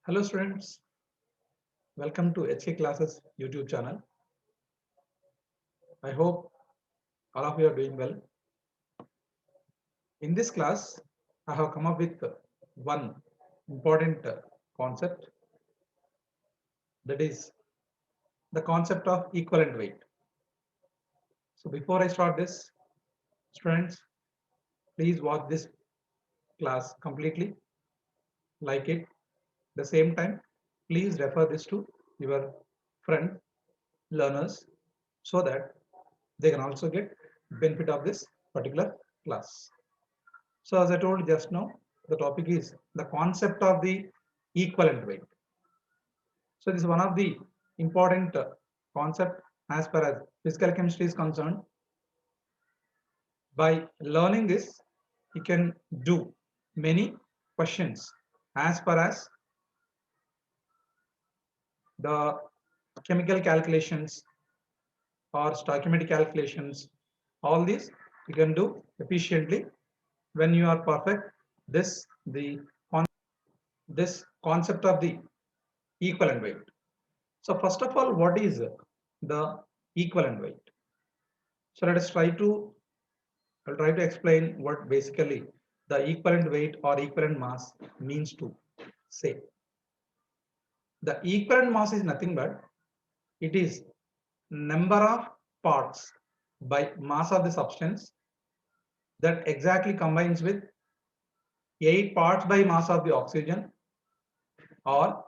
Hello students, welcome to HK Classes YouTube channel. I hope all of you are doing well. In this class, I have come up with one important concept, that is the concept of equivalent weight. So before I start this, students, please watch this class completely, like it. At the same time, please refer this to your friend learners so that they can also get benefit of this particular class. So as I told just now, the topic is the concept of the equivalent weight. So this is one of the important concept as far as physical chemistry is concerned. By learning this, you can do many questions as far as the chemical calculations or stoichiometric calculations. All these you can do efficiently when you are perfect this concept of the equivalent weight. So first of all, what is the equivalent weight? So let us I'll try to explain what basically the equivalent weight or equivalent mass means to say. The equivalent mass is nothing but it is number of parts by mass of the substance that exactly combines with 8 parts by mass of the oxygen or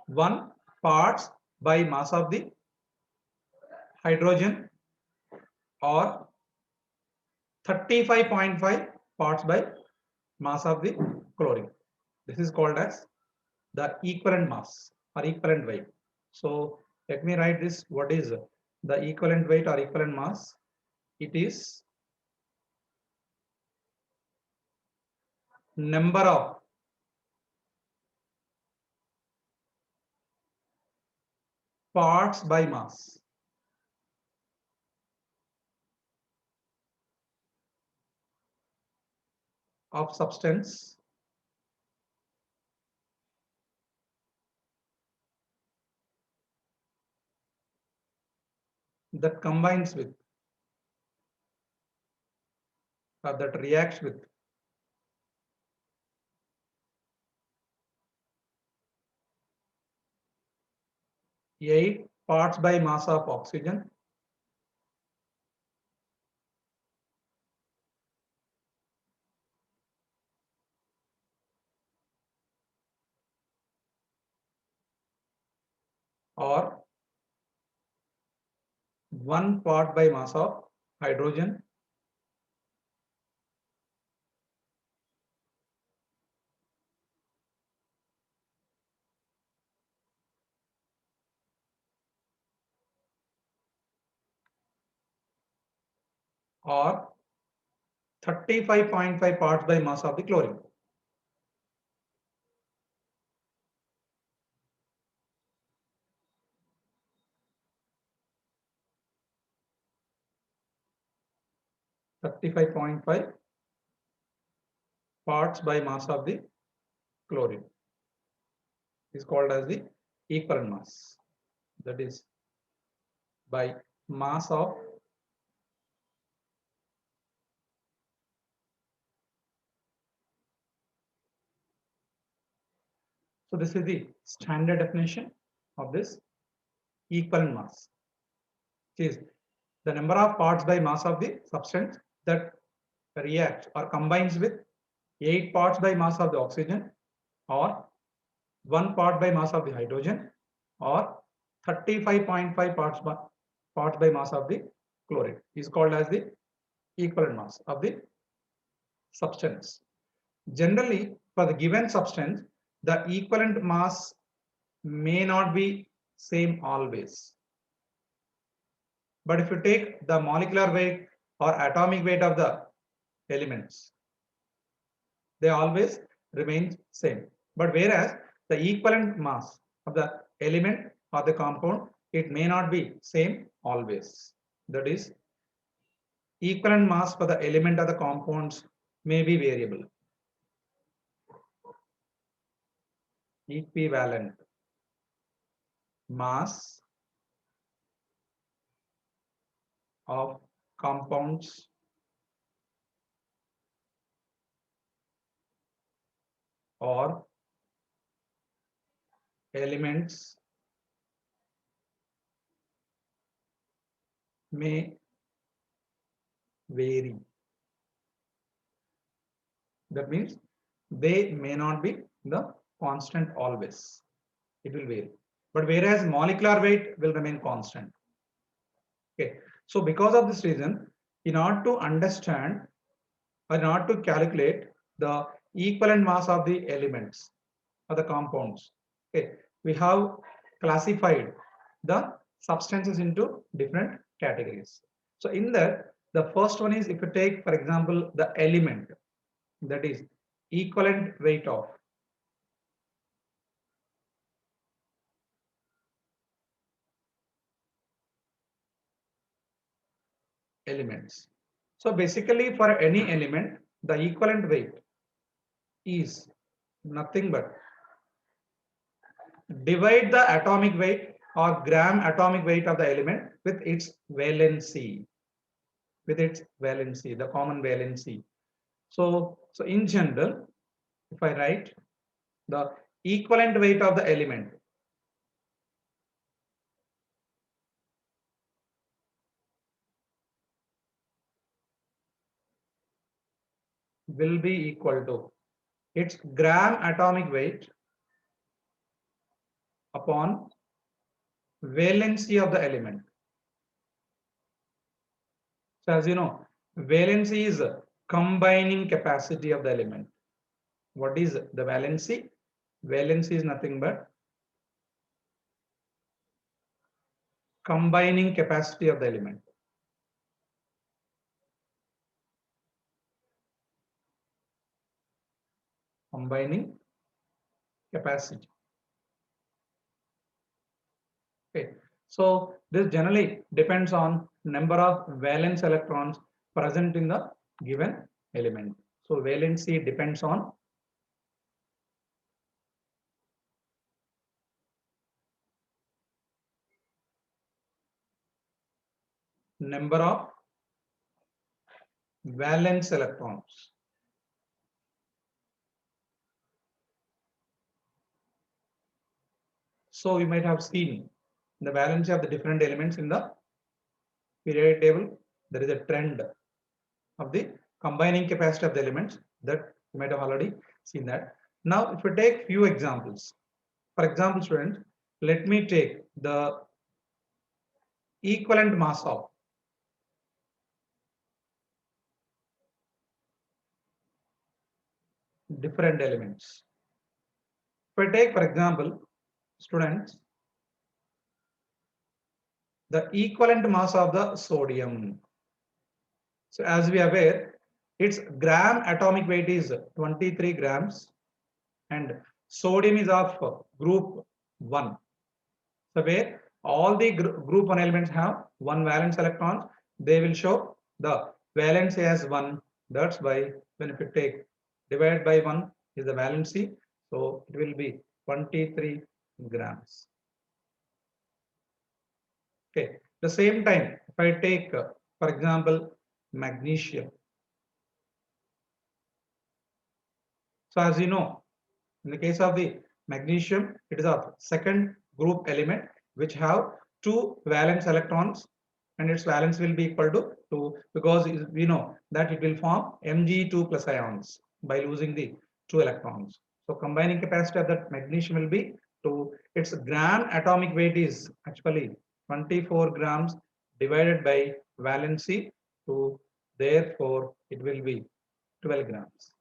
1 parts by mass of the hydrogen or 35.5 parts by mass of the chlorine. This is called as the equivalent mass or equivalent weight. So let me write this. What is the equivalent weight or equivalent mass? It is number of parts by mass. Of substance that combines with or that reacts with 8 parts by mass of oxygen or 1 part by mass of hydrogen or 35.5 parts by mass of the chlorine. Thirty-five point five parts by mass of the chlorine is called as the equivalent mass. That is by mass of so this is the standard definition of this equivalent mass. It is the number of parts by mass of the substance that reacts or combines with 8 parts by mass of the oxygen or 1 part by mass of the hydrogen or 35.5 parts by mass of the chlorine is called as the equivalent mass of the substance. Generally, for the given substance, the equivalent mass may not be same always. But if you take the molecular weight or atomic weight of the elements, they always remain same. But whereas the equivalent mass of the element or the compound, it may not be same always. That is, equivalent mass for the element or the compounds may be variable. equivalent mass of compounds or elements may vary. That means they may not be the constant always. It will vary. But whereas molecular weight will remain constant. Okay. So because of this reason, in order to understand or in order to calculate the equivalent mass of the elements or the compounds, okay, we have classified the substances into different categories. So in that, the first one is, if you take, for example, the element, that is equivalent weight of elements. So basically for any element, the equivalent weight is nothing but divide the atomic weight or gram atomic weight of the element with its valency, the common valency. So in general, if I write the equivalent weight of the element will be equal to its gram atomic weight upon valency of the element. So as you know, valency is combining capacity of the element. What is the valency? Valency is nothing but combining capacity of the element. Combining capacity. Okay. So this generally depends on number of valence electrons present in the given element. So valency depends on number of valence electrons. So you might have seen the valency of the different elements in the periodic table. There is a trend of the combining capacity of the elements that you might have already seen that. Now, if we take few examples, for example, students, let me take the equivalent mass of different elements. If I take, for example, students, the equivalent mass of the sodium. So as we are aware, its gram atomic weight is 23 grams and sodium is of group 1. So where all the group 1 elements have one valence electron, they will show the valence as 1. That's why when if you take divide by 1 is the valency. So it will be 23 grams. Okay. The same time, if I take, for example, magnesium. So as you know, in the case of the magnesium, it is a second group element which have two valence electrons and its valence will be equal to 2 because we know that it will form Mg2 plus ions by losing the 2 electrons. So combining capacity of that magnesium will be 2. Its gram atomic weight is actually 24 grams divided by valency 2. Therefore, it will be 12 grams.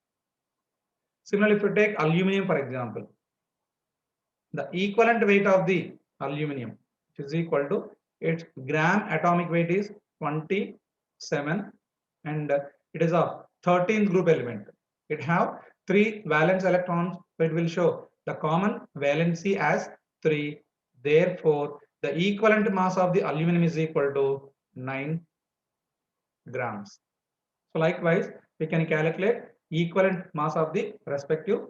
Similarly, if you take aluminum, for example, the equivalent weight of the aluminum is equal to its gram atomic weight is 27 and it is a 13th group element. It have 3 valence electrons, so it will show the common valency as 3. Therefore, the equivalent mass of the aluminum is equal to 9 grams. So likewise, we can calculate equivalent mass of the respective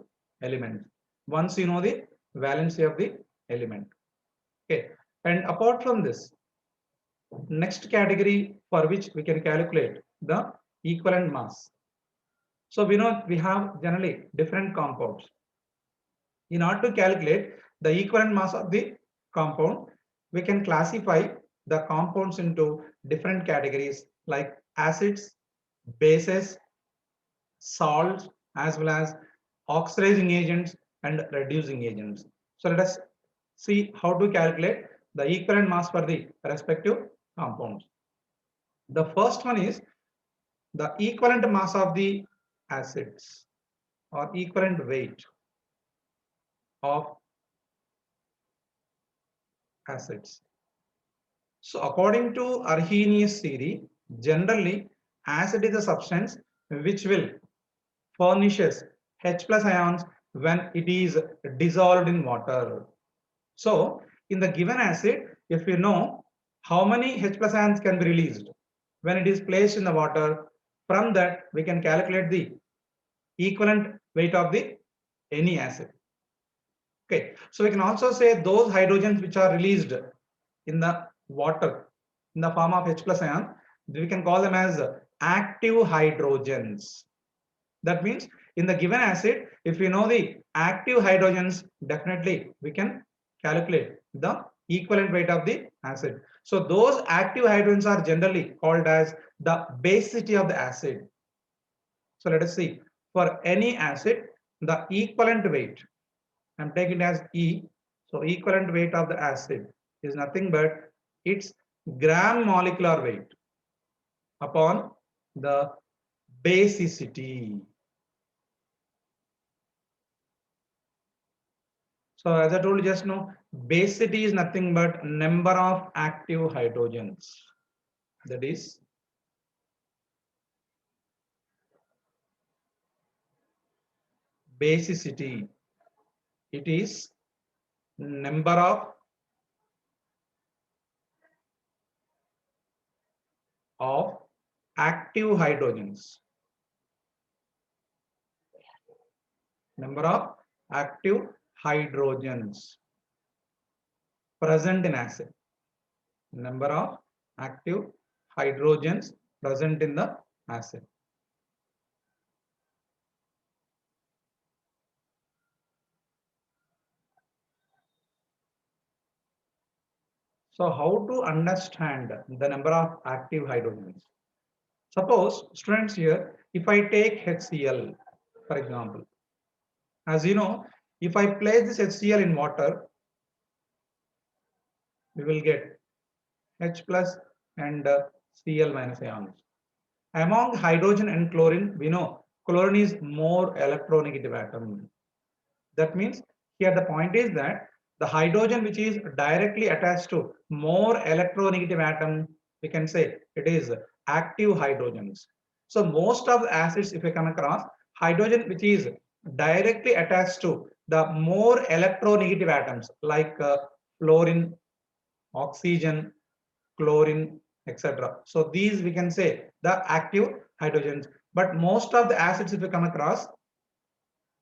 element. Once you know the valency of the element. Okay, and apart from this, next category for which we can calculate the equivalent mass. So we know we have generally different compounds. In order to calculate the equivalent mass of the compound, we can classify the compounds into different categories like acids, bases, salts, as well as oxidizing agents and reducing agents. So let us see how to calculate the equivalent mass for the respective compounds. The first one is the equivalent mass of the acids or equivalent weight of acids. So according to Arrhenius theory, generally acid is a substance which will furnishes H plus ions when it is dissolved in water. So in the given acid, if you know how many H plus ions can be released when it is placed in the water, from that we can calculate the equivalent weight of the any acid. Okay, so we can also say those hydrogens which are released in the water in the form of H plus ion, we can call them as active hydrogens. That means in the given acid, if we know the active hydrogens, definitely we can calculate the equivalent weight of the acid. So those active hydrogens are generally called as the basicity of the acid. So let us see, for any acid, the equivalent weight, I'm taking it as E. So equivalent weight of the acid is nothing but its gram molecular weight upon the basicity. So as I told you just now, basicity is nothing but number of active hydrogens. That is basicity. It is number of active hydrogens. Number of active hydrogens present in acid. Number of active hydrogens present in the acid. So how to understand the number of active hydrogens? Suppose students here, if I take HCl, for example, as you know, if I place this HCl in water, we will get H plus and Cl minus ions. Among hydrogen and chlorine, we know chlorine is more electronegative atom. That means here the point is that the hydrogen which is directly attached to more electronegative atom, we can say it is active hydrogens. So most of the acids, if we come across hydrogen which is directly attached to the more electronegative atoms like fluorine, oxygen, chlorine, etc. So these we can say the active hydrogens. But most of the acids, if we come across,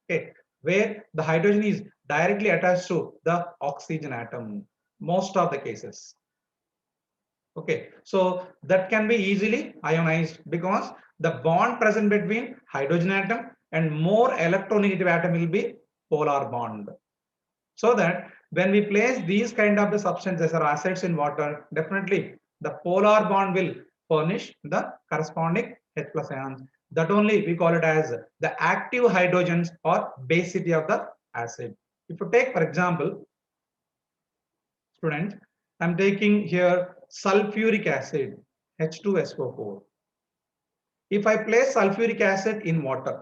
okay, where the hydrogen is directly attached to the oxygen atom, most of the cases. Okay, so that can be easily ionized because the bond present between hydrogen atom and more electronegative atom will be polar bond. So that when we place these kind of the substances or acids in water, definitely the polar bond will furnish the corresponding H plus ions. That only we call it as the active hydrogens or basicity of the acid. If you take, for example, students, I'm taking here sulfuric acid, H2SO4. If I place sulfuric acid in water,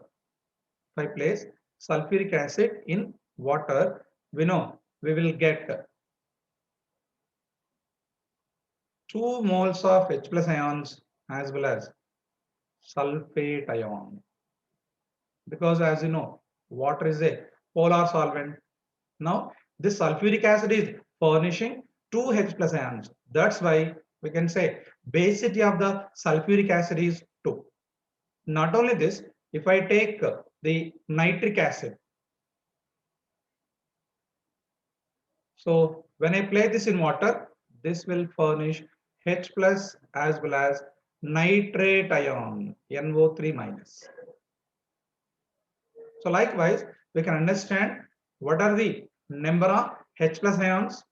if I place sulfuric acid in water, we know we will get 2 moles of H plus ions as well as sulfate ion. Because as you know, water is a polar solvent. Now, this sulfuric acid is furnishing 2 H plus ions. That's why we can say basicity of the sulfuric acid is 2. Not only this, if I take the nitric acid, So when I play this in water, this will furnish H plus as well as nitrate ion, NO3 minus. So likewise, we can understand what are the number of H plus ions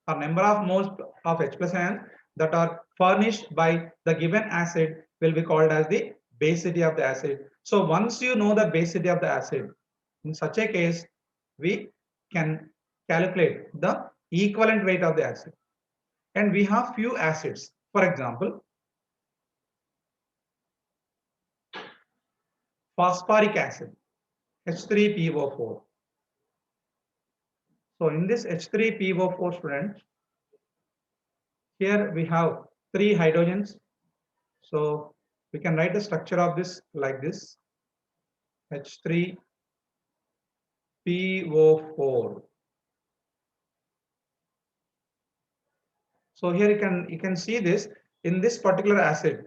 or number of moles of H plus ions that are furnished by the given acid will be called as the basicity of the acid. So once you know the basicity of the acid, in such a case, we can calculate the equivalent weight of the acid. And we have few acids. For example, phosphoric acid, H3PO4. So in this H3PO4 students, here we have three hydrogens. So we can write the structure of this like this, H3PO4. So here you can see this in this particular acid.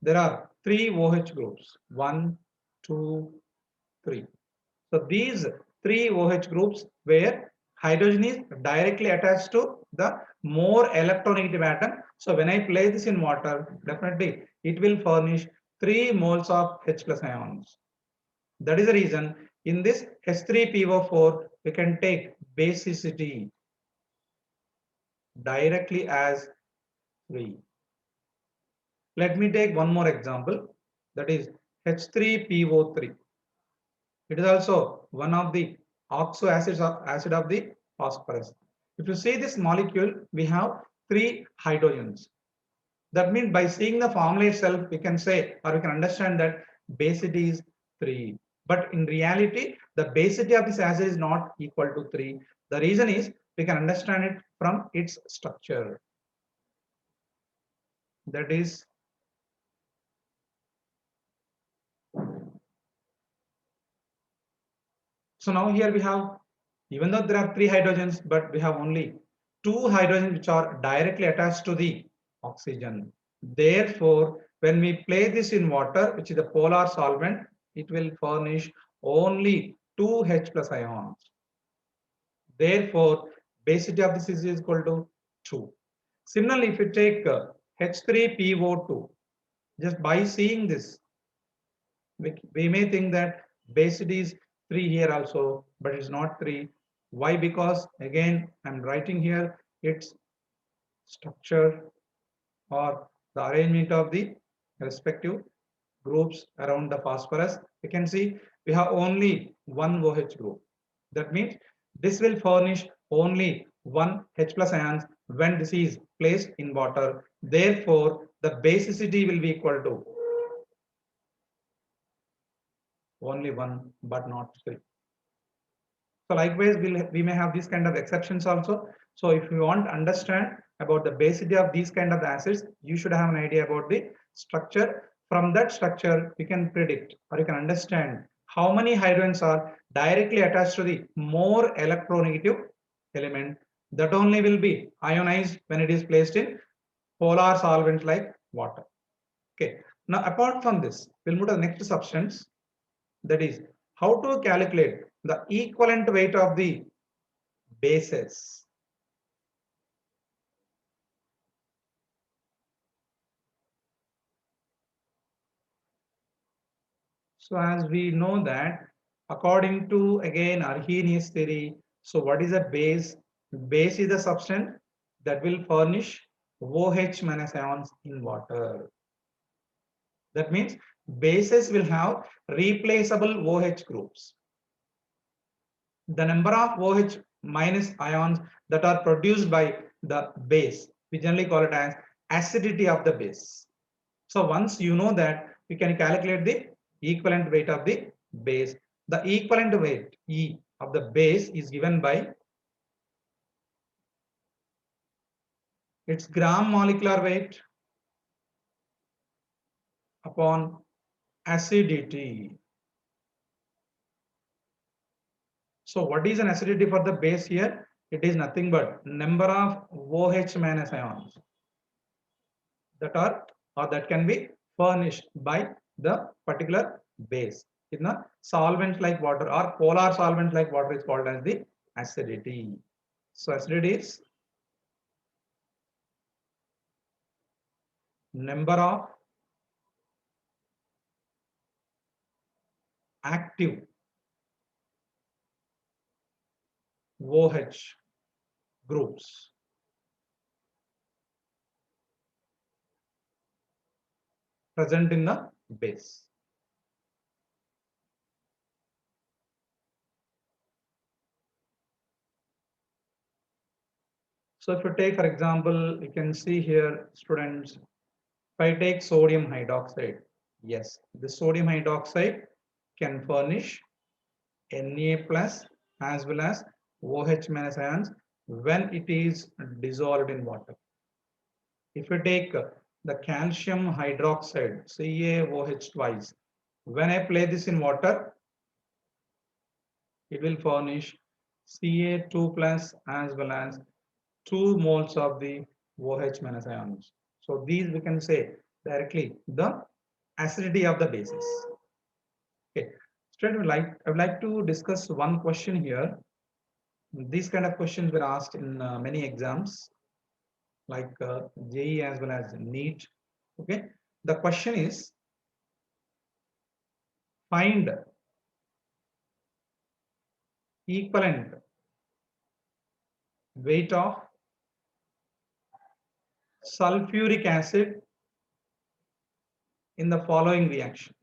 There are three OH groups, 1, 2, 3. So these three OH groups where hydrogen is directly attached to the more electronegative atom. So when I place this in water, definitely it will furnish 3 moles of H plus ions. That is the reason in this H3PO4 we can take basicity directly as 3. Let me take one more example, that is H3PO3. It is also one of the oxo acids of acid of the phosphorus. If you see this molecule, we have three hydrogens. That means by seeing the formula itself, we can say or we can understand that basicity is 3. But in reality, the basicity of this acid is not equal to 3. The reason is we can understand it from its structure. That is, so now here we have, even though there are three hydrogens, but we have only two hydrogens which are directly attached to the oxygen. Therefore, when we play this in water, which is a polar solvent, it will furnish only two H plus ions. Therefore, basicity of this is equal to 2. Similarly, if you take H3PO2, just by seeing this, we may think that basicity is 3 here also, but it's not 3. Why? Because again, I'm writing here its structure or the arrangement of the respective groups around the phosphorus. You can see we have only one OH group. That means this will furnish only one H plus ions when this is placed in water. Therefore, the basicity will be equal to only 1 but not 3. So likewise, we may have these kind of exceptions also. So if you want to understand about the basicity of these kind of acids, you should have an idea about the structure. From that structure, you can predict or you can understand how many hydrogens are directly attached to the more electronegative element that only will be ionized when it is placed in polar solvent like water. Okay. Now, apart from this, we'll move to the next substance, that is how to calculate the equivalent weight of the bases. So as we know that according to again Arrhenius theory, so what is a base? Base is a substance that will furnish OH minus ions in water. That means bases will have replaceable OH groups. The number of OH minus ions that are produced by the base, we generally call it as acidity of the base. So once you know that, you can calculate the equivalent weight of the base. The equivalent weight E of the base is given by its gram molecular weight upon acidity. So what is an acidity for the base here? It is nothing but number of OH minus ions that are or that can be furnished by the particular base. In a solvent like water or polar solvent like water is called as the acidity. So acidity is number of active OH groups present in the base. So if you take, for example, you can see here, students, if I take sodium hydroxide, yes, the sodium hydroxide can furnish Na plus as well as OH minus ions when it is dissolved in water. If you take the calcium hydroxide, CaOH twice, when I play this in water, it will furnish Ca2 plus as well as 2 moles of the OH minus ions. So these we can say directly the acidity of the bases. Okay. Student, I would like to discuss one question here. These kind of questions were asked in many exams like JEE as well as NEET. Okay. The question is find equivalent weight of sulfuric acid in the following reaction.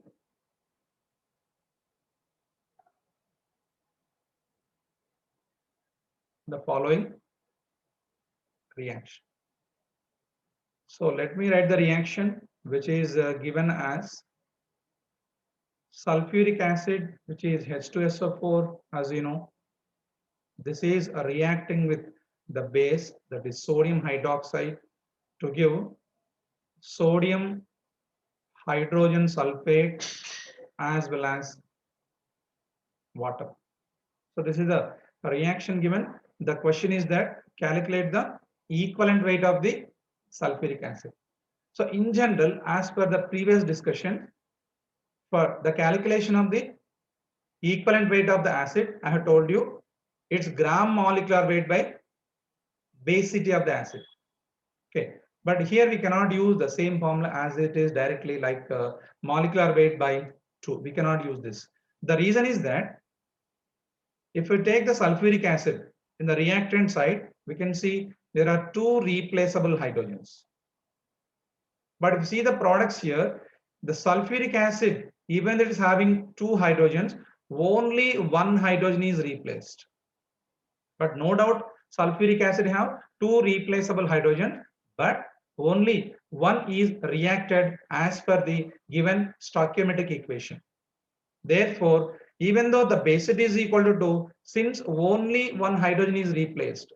The following reaction. So let me write the reaction which is given as sulfuric acid, which is H2SO4, as you know. This is reacting with the base, that is sodium hydroxide, to give sodium hydrogen sulfate as well as water. So this is a reaction given. The question is that calculate the equivalent weight of the sulfuric acid. So in general, as per the previous discussion, for the calculation of the equivalent weight of the acid, I have told you it's gram molecular weight by basicity of the acid. Okay, but here we cannot use the same formula as it is directly like molecular weight by 2. We cannot use this. The reason is that if we take the sulfuric acid in the reactant side, we can see there are 2 replaceable hydrogens. But if you see the products here, the sulfuric acid, even though it is having 2 hydrogens, only 1 hydrogen is replaced. But no doubt, sulfuric acid have 2 replaceable hydrogen, but only 1 is reacted as per the given stoichiometric equation. Therefore, even though the basicity is equal to 2, since only 1 hydrogen is replaced,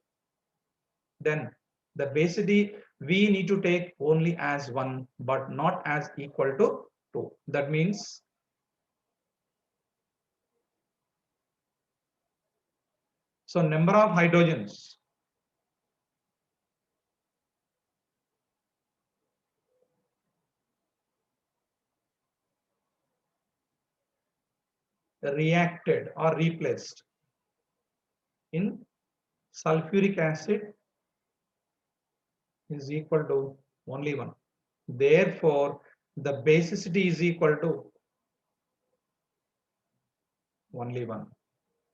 then the basicity we need to take only as 1, but not as equal to 2. That means so number of hydrogens reacted or replaced in sulfuric acid is equal to only 1. Therefore, the basicity is equal to only 1.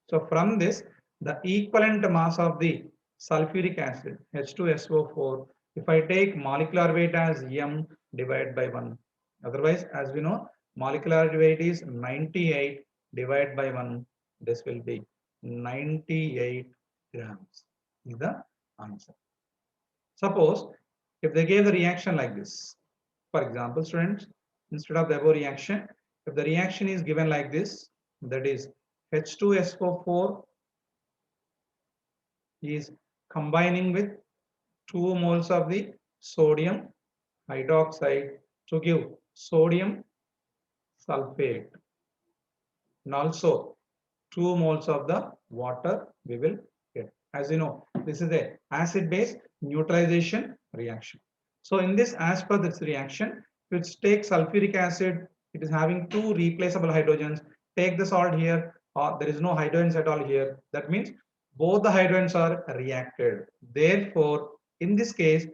So from this, the equivalent mass of the sulfuric acid, H2SO4, if I take molecular weight as m divided by 1. Otherwise, as we know, molecular weight is 98 divided by 1. This will be 98 grams is the answer. Suppose if they gave the reaction like this, for example, students, instead of the above reaction, if the reaction is given like this, that is H2SO4 is combining with 2 moles of the sodium hydroxide to give sodium sulfate, and also 2 moles of the water we will get. As you know, this is a acid base neutralization reaction. So in this, as per this reaction, which take sulfuric acid, it is having 2 replaceable hydrogens. Take the salt here, or there is no hydrogens at all here. That means both the hydrogens are reacted. Therefore, in this case,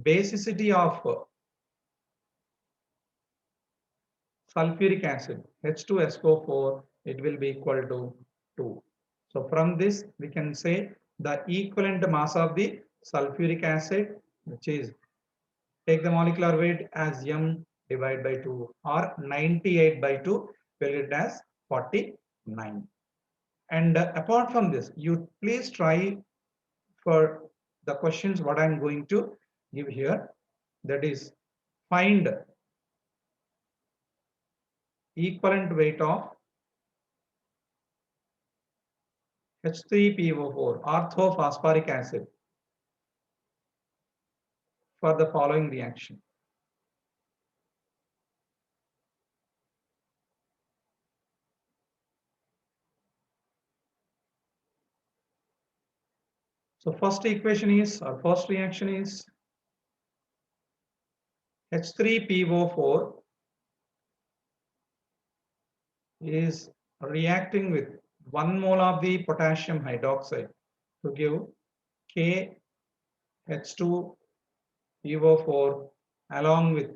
basicity of sulfuric acid H2SO4, it will be equal to 2. So from this we can say the equivalent mass of the sulfuric acid, which is, take the molecular weight as m divided by 2, or 98 by 2, will get as 49. And apart from this, you please try for the questions what I'm going to give here, that is, find equivalent weight of H3PO4 orthophosphoric acid for the following reaction. So first equation is, or first reaction is, H3PO4 is reacting with 1 mole of the potassium hydroxide to give KH2PO4 along with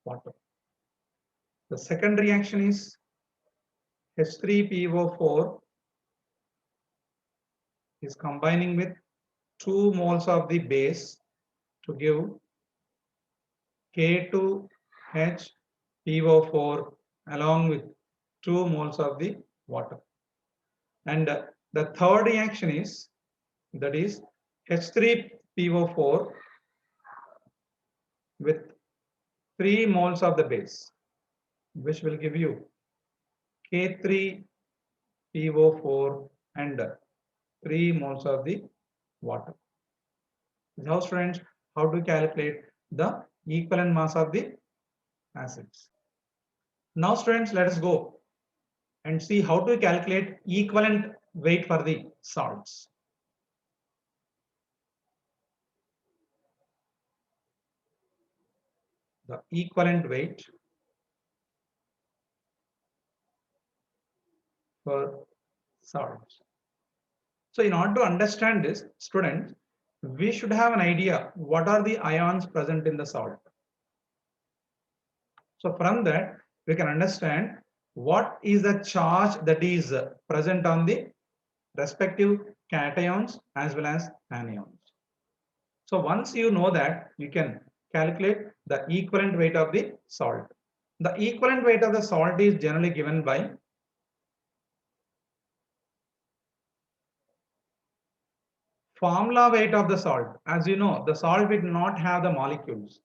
water. The second reaction is H3PO4 is combining with 2 moles of the base to give K2HPO4 along with 2 moles of the water. And the third reaction is, that is, H3PO4 with 3 moles of the base, which will give you K3PO4 and 3 moles of the water. Now students, how to calculate the equivalent mass of the acids? Now students, let us go and see how to calculate equivalent weight for the salts. The equivalent weight for salts. So in order to understand this, students, we should have an idea what are the ions present in the salt. So from that, we can understand what is the charge that is present on the respective cations as well as anions. So once you know that, you can calculate the equivalent weight of the salt. The equivalent weight of the salt is generally given by formula weight of the salt. As you know, the salt will not have the molecules.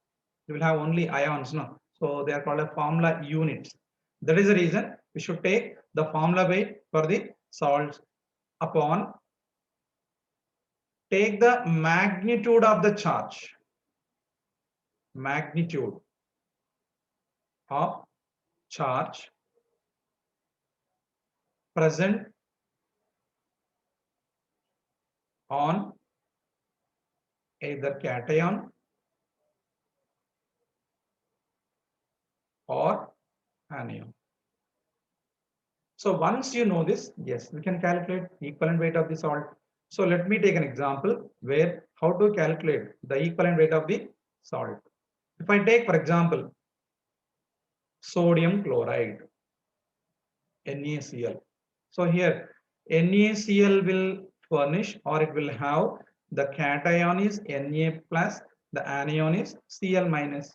You will have only ions, no? So they are called a formula units. That is the reason we should take the formula weight for the salts upon take the magnitude of the charge. Magnitude of charge present on either cation or anion. So once you know this, yes, we can calculate equivalent weight of the salt. So let me take an example where how to calculate the equivalent weight of the salt. If I take, for example, sodium chloride, NaCl. So here NaCl will furnish, or it will have, the cation is Na plus, the anion is Cl minus.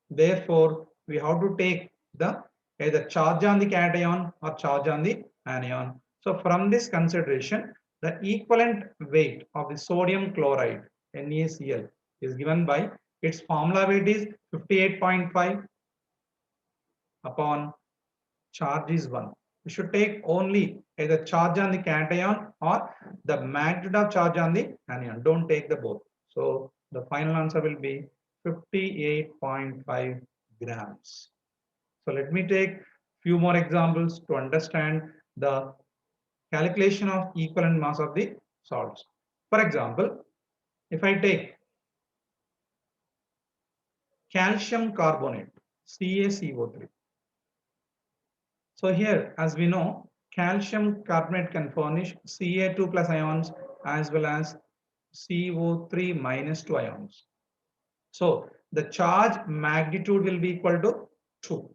Therefore, we have to take the either charge on the cation or charge on the anion. So from this consideration, the equivalent weight of the sodium chloride NaCl is given by its formula weight is 58.5 upon charge is 1. We should take only either charge on the cation or the magnitude of charge on the anion. Don't take the both. So the final answer will be 58.5 grams. So let me take few more examples to understand the calculation of equivalent mass of the salts. For example, if I take calcium carbonate, CaCO3. So here, as we know, calcium carbonate can furnish Ca2 plus ions as well as CO3 minus 2 ions. So the charge magnitude will be equal to 2.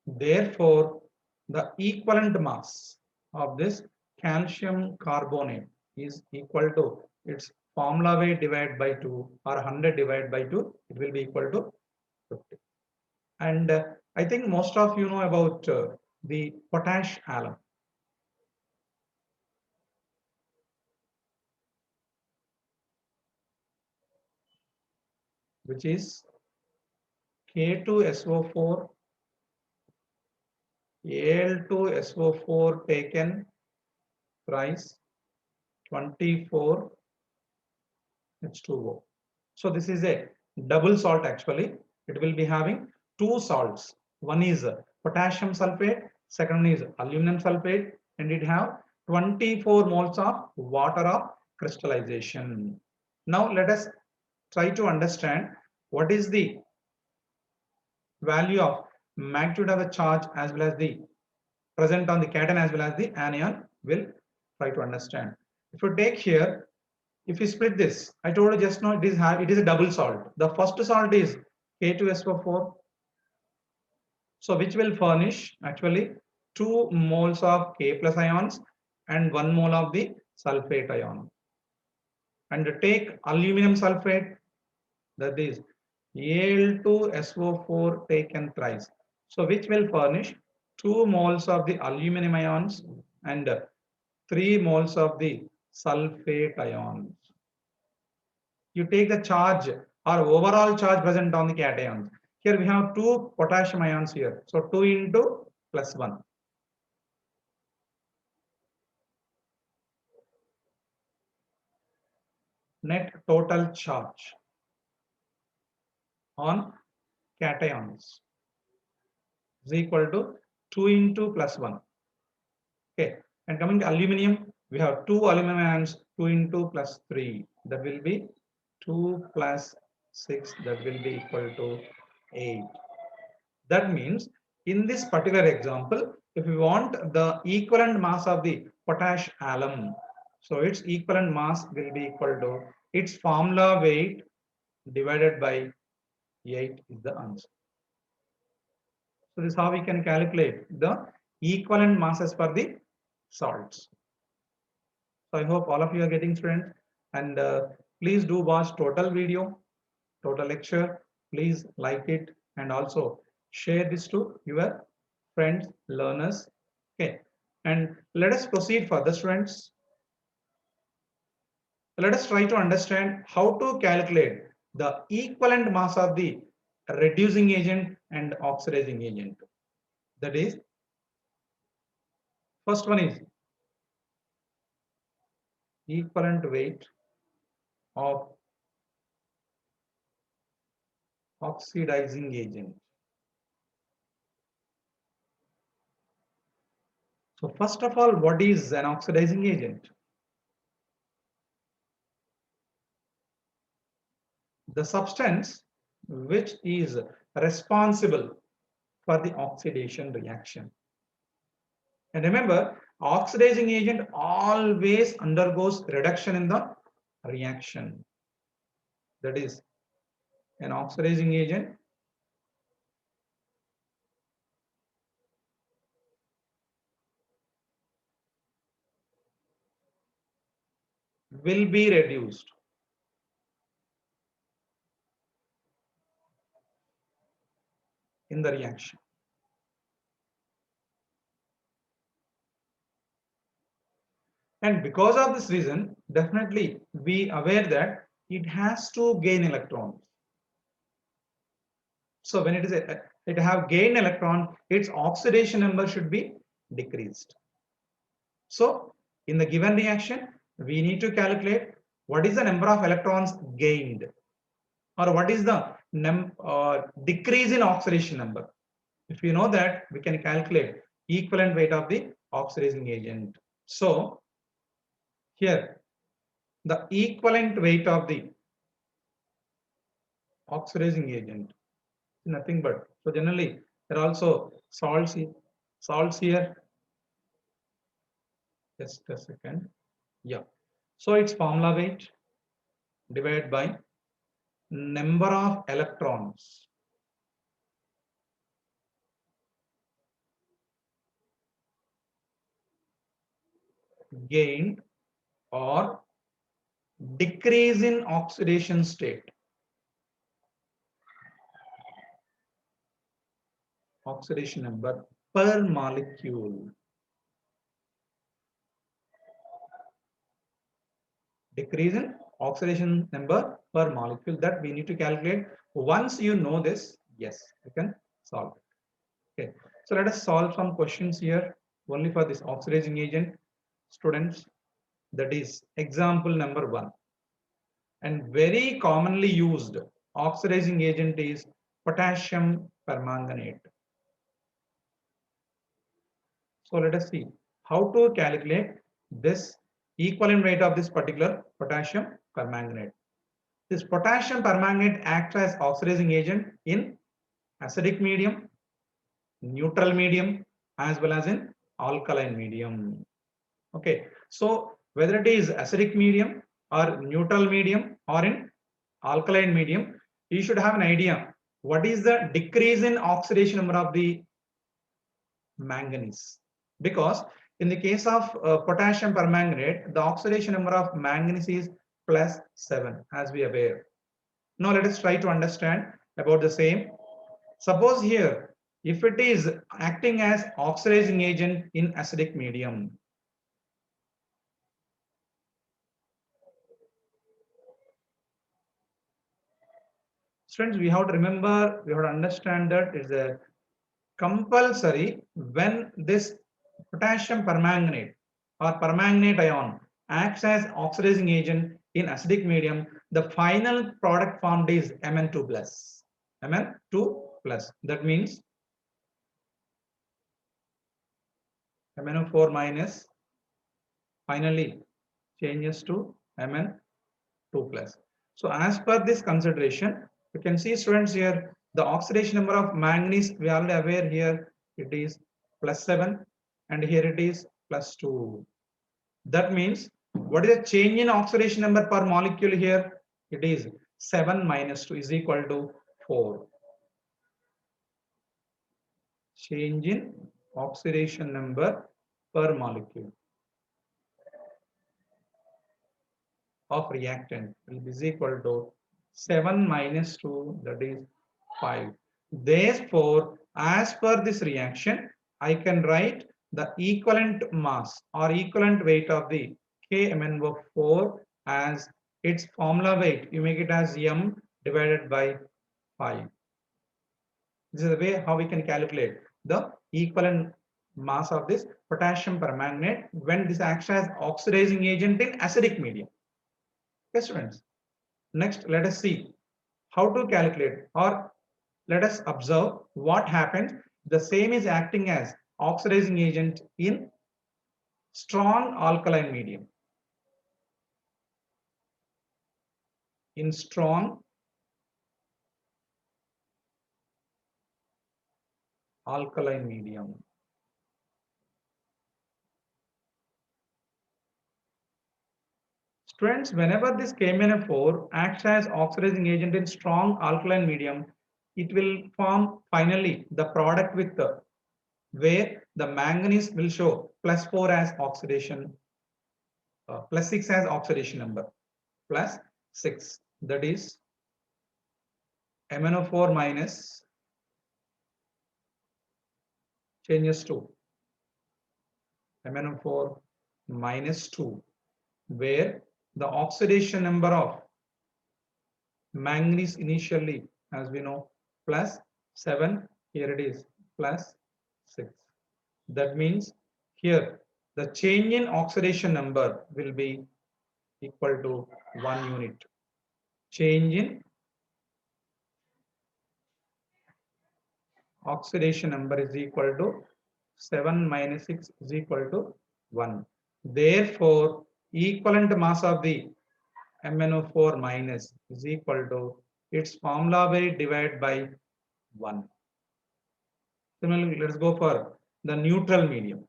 Therefore, the equivalent mass of this calcium carbonate is equal to its formula weight divided by 2 or 100 divided by 2. It will be equal to 50. And I think most of you know about the potash alum, which is K2SO4, Al2SO4 taken thrice 24 H2O. So this is a double salt actually. It will be having two salts. One is potassium sulfate, second is aluminum sulfate, and it have 24 moles of water of crystallization. Now let us try to understand what is the value of magnitude of the charge as well as the present on the cation as well as the anion. Will try to understand. If you take here, if you split this, I told you just now it is a double salt. The first salt is K2SO4, so which will furnish actually 2 moles of K plus ions and 1 mole of the sulfate ion. And take aluminum sulfate, that is Al2SO4 taken thrice. So which will furnish 2 moles of the aluminum ions and 3 moles of the sulfate ions. You take the charge or overall charge present on the cations. Here we have 2 potassium ions here. So 2 into plus 1. Net total charge on cations is equal to 2 into plus 1. Okay. And coming to aluminum, we have 2 aluminum ions, 2 into plus 3. That will be 2 plus 6. That will be equal to 8. That means in this particular example, if we want the equivalent mass of the potash alum, so its equivalent mass will be equal to its formula weight divided by 8 is the answer. So this is how we can calculate the equivalent masses for the salts. So I hope all of you are getting, students, and please do watch total video, total lecture. Please like it and also share this to your friends, learners. Okay, and let us proceed further, students. Let us try to understand how to calculate the equivalent mass of the reducing agent and oxidizing agent. That is, first one is equivalent weight of oxidizing agent. So first of all, what is an oxidizing agent? The substance which is responsible for the oxidation reaction. And remember, oxidizing agent always undergoes reduction in the reaction. That is, an oxidizing agent will be reduced in the reaction. And because of this reason, definitely be aware that it has to gain electrons. So when it have gained electron, its oxidation number should be decreased. So in the given reaction, we need to calculate what is the number of electrons gained, or what is the decrease in oxidation number. If you know that, we can calculate equivalent weight of the oxidizing agent. So here the equivalent weight of the oxidizing agent. Nothing but, so generally there are also salts here. Just a second. Yeah. So it's formula weight divided by number of electrons gained or decrease in oxidation state. Oxidation number per molecule. Decrease in oxidation number per molecule, that we need to calculate. Once you know this, yes, you can solve it. Okay. So let us solve some questions here only for this oxidizing agent, students. That is example number 1. And very commonly used oxidizing agent is potassium permanganate. So let us see how to calculate this equivalent weight of this particular potassium permanganate. This potassium permanganate acts as oxidizing agent in acidic medium, neutral medium, as well as in alkaline medium. Okay, so whether it is acidic medium or neutral medium or in alkaline medium, you should have an idea what is the decrease in oxidation number of the manganese. Because in the case of potassium permanganate, the oxidation number of manganese is +7, as we are aware. Now let us try to understand about the same. Suppose here, if it is acting as oxidizing agent in acidic medium, students, we have to remember, we have to understand that it's a compulsory when this potassium permanganate or permanganate ion acts as oxidizing agent in acidic medium, the final product formed is Mn2 plus. Mn2 plus. That means MnO4 minus finally changes to Mn2 plus. So as per this consideration, you can see, students, here the oxidation number of manganese, we are already aware here it is +7 and here it is +2. That means what is the change in oxidation number per molecule here? It is 7 minus 2 is equal to 4. Change in oxidation number per molecule of reactant is equal to 7 minus 2, that is 5. Therefore, as per this reaction, I can write the equivalent mass or equivalent weight of the KMnO4 as its formula weight. You make it as M divided by 5. This is the way how we can calculate the equivalent mass of this potassium permanganate when this acts as oxidizing agent in acidic medium. Okay, students. Next, let us see how to calculate, or let us observe what happens. The same is acting as oxidizing agent in strong alkaline medium. In strong alkaline medium. Students, whenever this KMnO4 acts as oxidizing agent in strong alkaline medium, it will form finally the product with the where the manganese will show +4 as oxidation, +6 as oxidation number, +6. That is MnO4 minus changes to MnO4 minus 2, where the oxidation number of manganese initially, as we know, +7, here it is +6. That means here the change in oxidation number will be equal to 1 unit. Change in oxidation number is equal to 7 minus 6 is equal to 1. Therefore, equivalent mass of the MnO4 minus is equal to its formula weight divided by 1. Similarly, let's go for the neutral medium.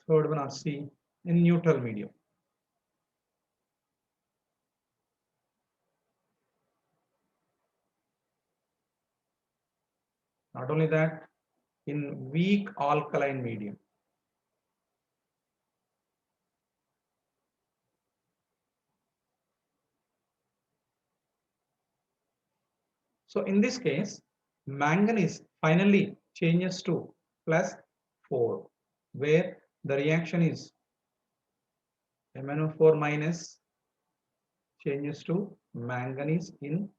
Third one or C in neutral medium. Not only that, in weak alkaline medium. So in this case, manganese finally changes to +4, where the reaction is MnO4 minus changes to manganese in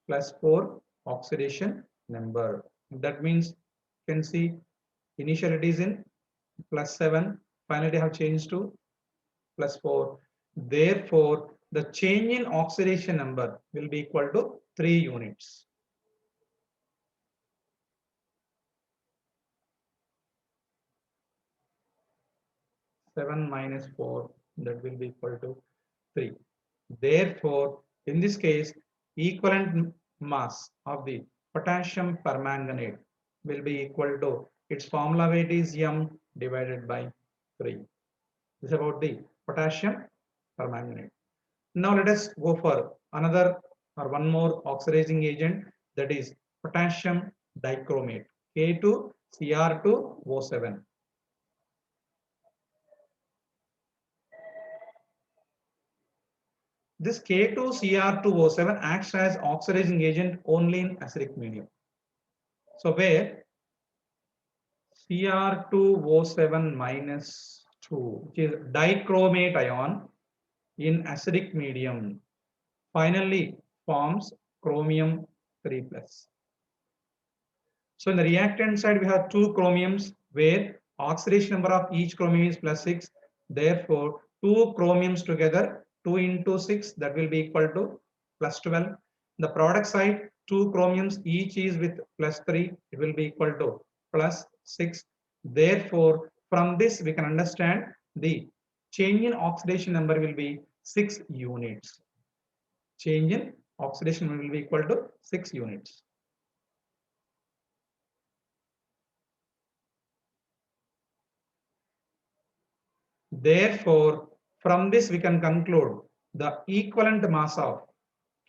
+4 oxidation number. That means you can see initially it is in +7, finally have changed to +4. Therefore, the change in oxidation number will be equal to 3 units. Seven minus 4, that will be equal to 3. Therefore, in this case, equivalent mass of the potassium permanganate will be equal to its formula weight is M divided by 3. This is about the potassium permanganate. Now let us go for another or one more oxidizing agent, that is potassium dichromate, K2Cr2O7. This K2Cr2O7 acts as oxidizing agent only in acidic medium. So where Cr2O7 minus 2, which is dichromate ion in acidic medium, finally forms chromium 3 plus. So in the reactant side, we have two chromiums where oxidation number of each chromium is +6. Therefore, two chromiums together, 2 into 6, that will be equal to +12. The product side, two chromiums each is with +3, it will be equal to +6. Therefore, from this we can understand the change in oxidation number will be 6 units. Change in oxidation will be equal to 6 units. Therefore, from this we can conclude the equivalent mass of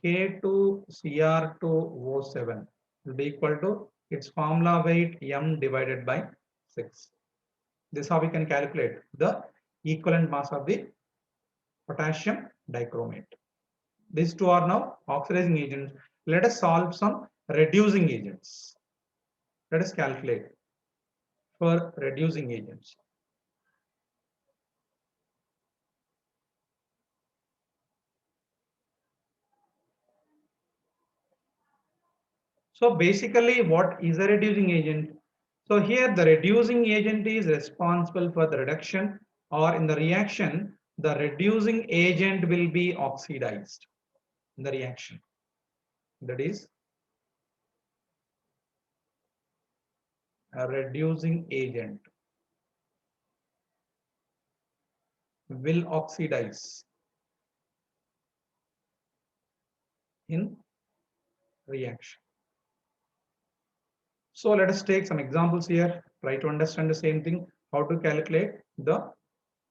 K2Cr2O7 will be equal to its formula weight M divided by 6. This is how we can calculate the equivalent mass of the potassium dichromate. These two are now oxidizing agents. Let us solve some reducing agents. Let us calculate for reducing agents. So basically, what is a reducing agent? So here the reducing agent is responsible for the reduction, or in the reaction, the reducing agent will be oxidized in the reaction. That is, a reducing agent will oxidize in reaction. So let us take some examples here, try to understand the same thing, how to calculate the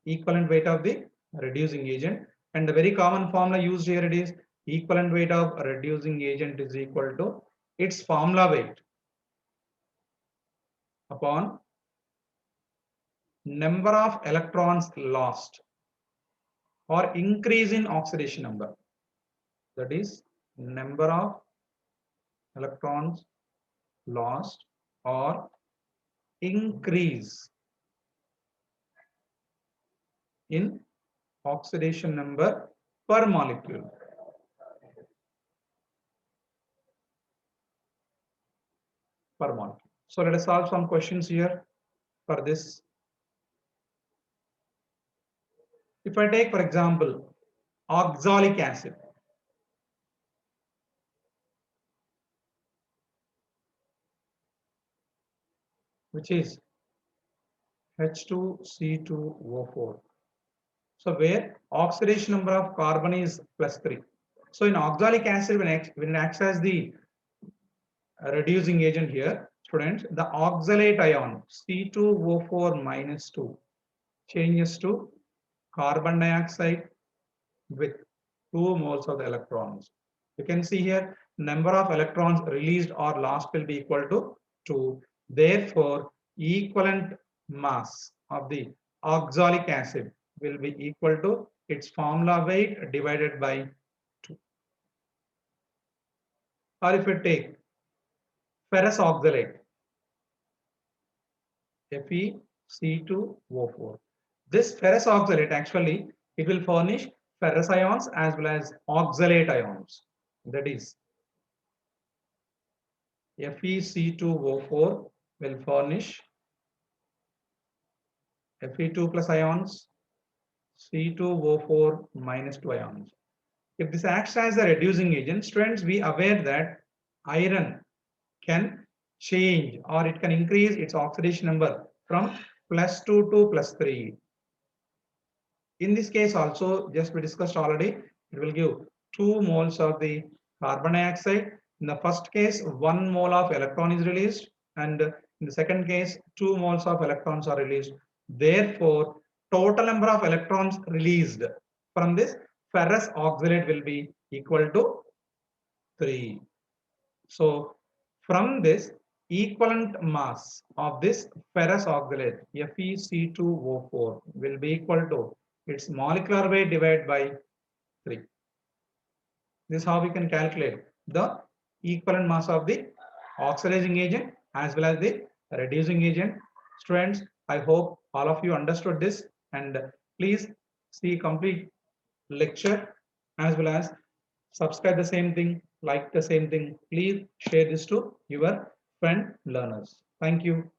equivalent weight of the reducing agent. And the very common formula used here, it is equivalent weight of a reducing agent is equal to its formula weight upon number of electrons lost or increase in oxidation number. That is number of electrons lost or increase in oxidation number per molecule. Per molecule. So let us solve some questions here for this. If I take, for example, oxalic acid, which is H2C2O4. So where oxidation number of carbon is +3. So in oxalic acid, when it acts as the reducing agent here, students, the oxalate ion C2O4 minus 2 changes to carbon dioxide with 2 moles of the electrons. You can see here number of electrons released or lost will be equal to 2. Therefore, equivalent mass of the oxalic acid will be equal to its formula weight divided by 2. Or if you take ferrous oxalate, FeC2O4. This ferrous oxalate actually it will furnish ferrous ions as well as oxalate ions. That is FeC2O4 will furnish Fe2 plus ions, C2O4 minus 2 ions. If this acts as a reducing agent, students, be aware that iron can change or it can increase its oxidation number from +2 to +3. In this case also, just we discussed already, it will give 2 moles of the carbon dioxide. In the first case, 1 mole of electron is released, and in the second case, 2 moles of electrons are released. Therefore, total number of electrons released from this ferrous oxalate will be equal to 3. So, from this equivalent mass of this ferrous oxalate FeC2O4 will be equal to its molecular weight divided by 3. This is how we can calculate the equivalent mass of the oxidizing agent as well as the reducing agent. Students, I hope all of you understood this, and please see complete lecture as well as subscribe the same thing, like the same thing. Please share this to your friend learners. Thank you.